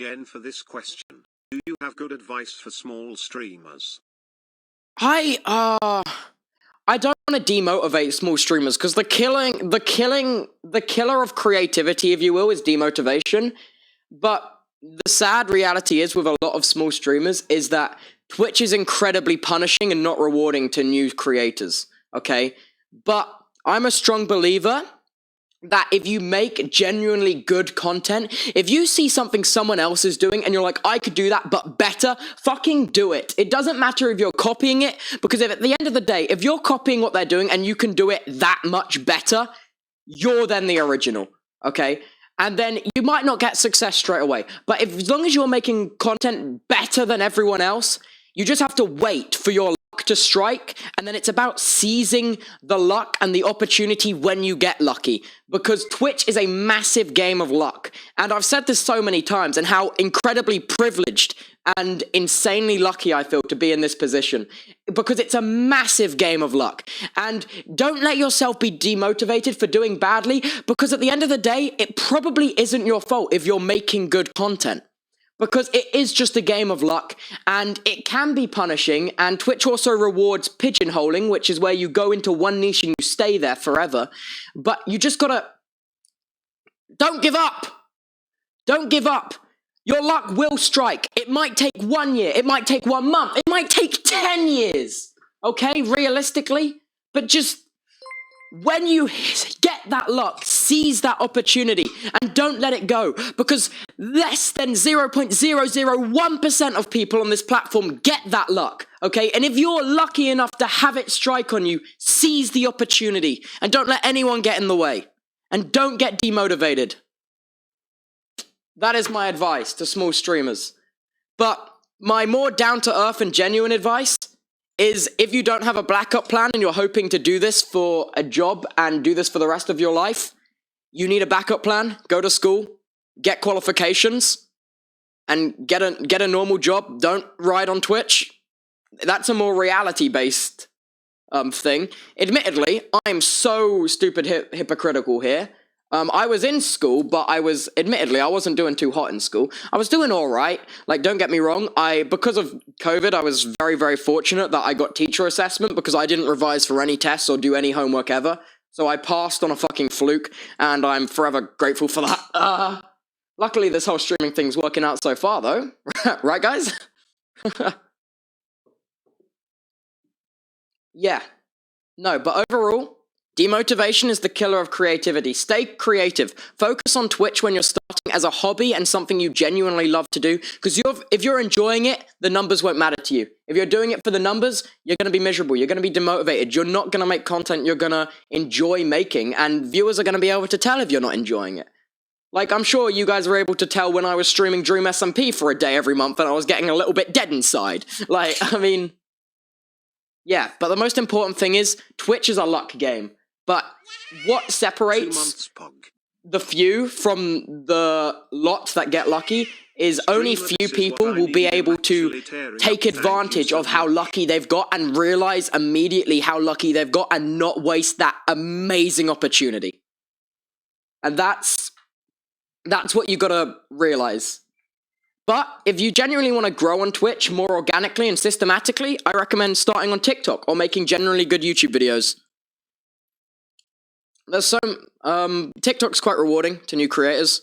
again for this question. Do you have good advice for small streamers? I don't want to demotivate small streamers because the killer of creativity, if you will, is demotivation. But the sad reality is with a lot of small streamers is that Twitch is incredibly punishing and not rewarding to new creators, okay? But I'm a strong believer that if you make genuinely good content, if you see something someone else is doing and you're like, I could do that, but better, fucking do it. It doesn't matter if you're copying it, because if at the end of the day, if you're copying what they're doing and you can do it that much better, you're then the original, okay? And then you might not get success straight away, but as long as you're making content better than everyone else, you just have to wait for your luck to strike, and then it's about seizing the luck and the opportunity when you get lucky, because Twitch is a massive game of luck. And I've said this so many times, and how incredibly privileged and insanely lucky I feel to be in this position, because it's a massive game of luck. And don't let yourself be demotivated for doing badly, because at the end of the day, it probably isn't your fault if you're making good content. Because it is just a game of luck, and it can be punishing, and Twitch also rewards pigeonholing, which is where you go into one niche and you stay there forever. But you just gotta... Don't give up! Don't give up! Your luck will strike. It might take 1 year, it might take 1 month, it might take 10 years, okay, realistically? But just... when you get that luck, seize that opportunity and don't let it go, because less than 0.001% of people on this platform get that luck, okay? And if you're lucky enough to have it strike on you, seize the opportunity and don't let anyone get in the way. And don't get demotivated. That is my advice to small streamers. But my more down-to-earth and genuine advice is, if you don't have a backup plan and you're hoping to do this for a job and do this for the rest of your life, you need a backup plan. Go to school, get qualifications, and get a normal job. Don't ride on Twitch. That's a more reality-based thing. Admittedly, I'm so stupid hypocritical here. I was in school, but I wasn't doing too hot in school. I was doing all right. Like, don't get me wrong. Because of COVID, I was very, very fortunate that I got teacher assessment because I didn't revise for any tests or do any homework ever. So I passed on a fucking fluke, and I'm forever grateful for that. Luckily, this whole streaming thing's working out so far, though. Right, guys? Yeah. No, but overall... demotivation is the killer of creativity. Stay creative. Focus on Twitch when you're starting as a hobby and something you genuinely love to do, because if you're enjoying it, the numbers won't matter to you. If you're doing it for the numbers, you're going to be miserable. You're going to be demotivated. You're not going to make content you're going to enjoy making, and viewers are going to be able to tell if you're not enjoying it. Like, I'm sure you guys were able to tell when I was streaming Dsmp for a day every month and I was getting a little bit dead inside. Like, I mean... yeah, but the most important thing is, Twitch is a luck game. But what separates the few from the lot that get lucky is only few people will be able to take advantage of how lucky they've got and realize immediately how lucky they've got and not waste that amazing opportunity. And that's what you gotta realize. But if you genuinely want to grow on Twitch more organically and systematically, I recommend starting on TikTok or making generally good YouTube videos. There's TikTok's quite rewarding to new creators.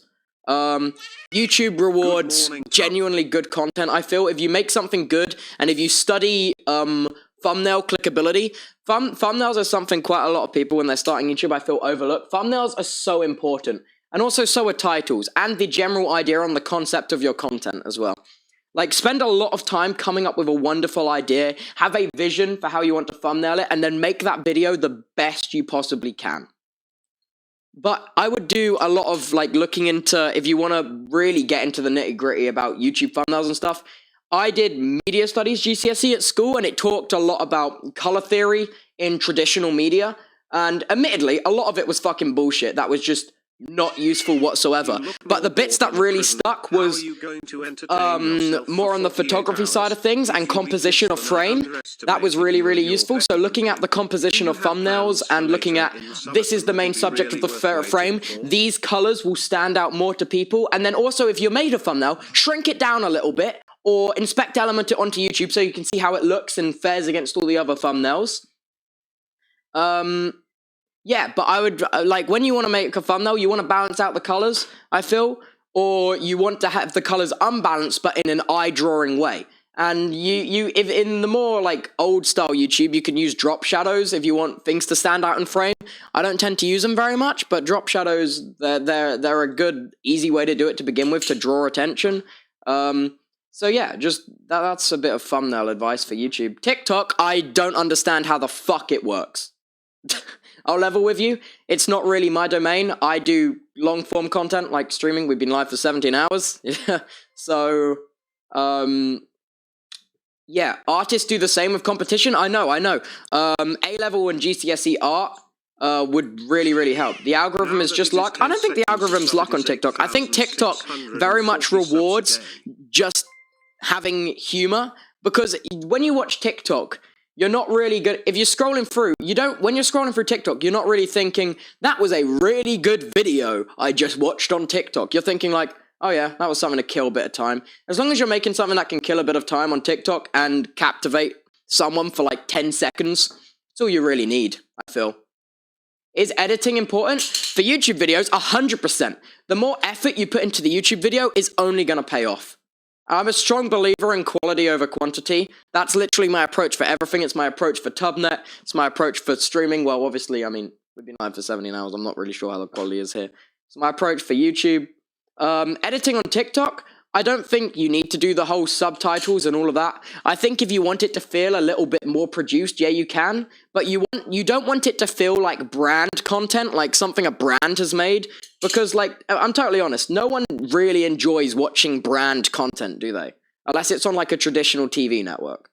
YouTube rewards genuinely good content, I feel. If you make something good, and if you study thumbnail clickability, thumbnails are something quite a lot of people when they're starting YouTube, I feel, overlook. Thumbnails are so important. And also so are titles, and the general idea on the concept of your content as well. Like, spend a lot of time coming up with a wonderful idea, have a vision for how you want to thumbnail it, and then make that video the best you possibly can. But I would do a lot of, like, looking into, if you want to really get into the nitty-gritty about YouTube thumbnails and stuff, I did media studies GCSE at school, and it talked a lot about color theory in traditional media, and admittedly, a lot of it was fucking bullshit. That was just not useful whatsoever. But the bits that really stuck was more on the photography side of things and composition of frame. That was really, really useful. So looking at the composition of thumbnails and looking at this is the main subject of the frame, these colors will stand out more to people. And then also if you made a thumbnail, shrink it down a little bit or inspect element it onto YouTube so you can see how it looks and fares against all the other thumbnails. Yeah, but I would, like, when you want to make a thumbnail, you want to balance out the colors, I feel, or you want to have the colors unbalanced, but in an eye-drawing way. And if in the more, like, old-style YouTube, you can use drop shadows if you want things to stand out in frame. I don't tend to use them very much, but drop shadows, they're a good, easy way to do it to begin with, to draw attention. So yeah, just, that's a bit of thumbnail advice for YouTube. TikTok, I don't understand how the fuck it works. I'll level with you, it's not really my domain. I do long-form content, like streaming. We've been live for 17 hours. So, yeah, artists do the same with competition. I know. A-level and GCSE art would really, really help. The algorithm is just luck. I don't think the algorithm's luck on TikTok. I think TikTok very much rewards just having humor, because when you watch TikTok, you're not really good. If you're scrolling through, when you're scrolling through TikTok, you're not really thinking, that was a really good video I just watched on TikTok. You're thinking like, oh yeah, that was something to kill a bit of time. As long as you're making something that can kill a bit of time on TikTok and captivate someone for like 10 seconds, that's all you really need, I feel. Is editing important? For YouTube videos, 100%. The more effort you put into the YouTube video is only going to pay off. I'm a strong believer in quality over quantity. That's literally my approach for everything. It's my approach for Tubnet. It's my approach for streaming. Well, obviously, I mean, we've been live for 17 hours. I'm not really sure how the quality is here. It's my approach for YouTube. Editing on TikTok, I don't think you need to do the whole subtitles and all of that. I think if you want it to feel a little bit more produced, yeah, you can. But you don't want it to feel like brand content, like something a brand has made. Because, like, I'm totally honest, no one really enjoys watching brand content, do they? Unless it's on, like, a traditional TV network.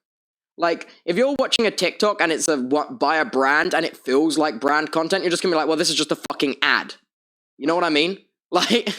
Like, if you're watching a TikTok and it's by a brand and it feels like brand content, you're just gonna be like, well, this is just a fucking ad. You know what I mean? Like,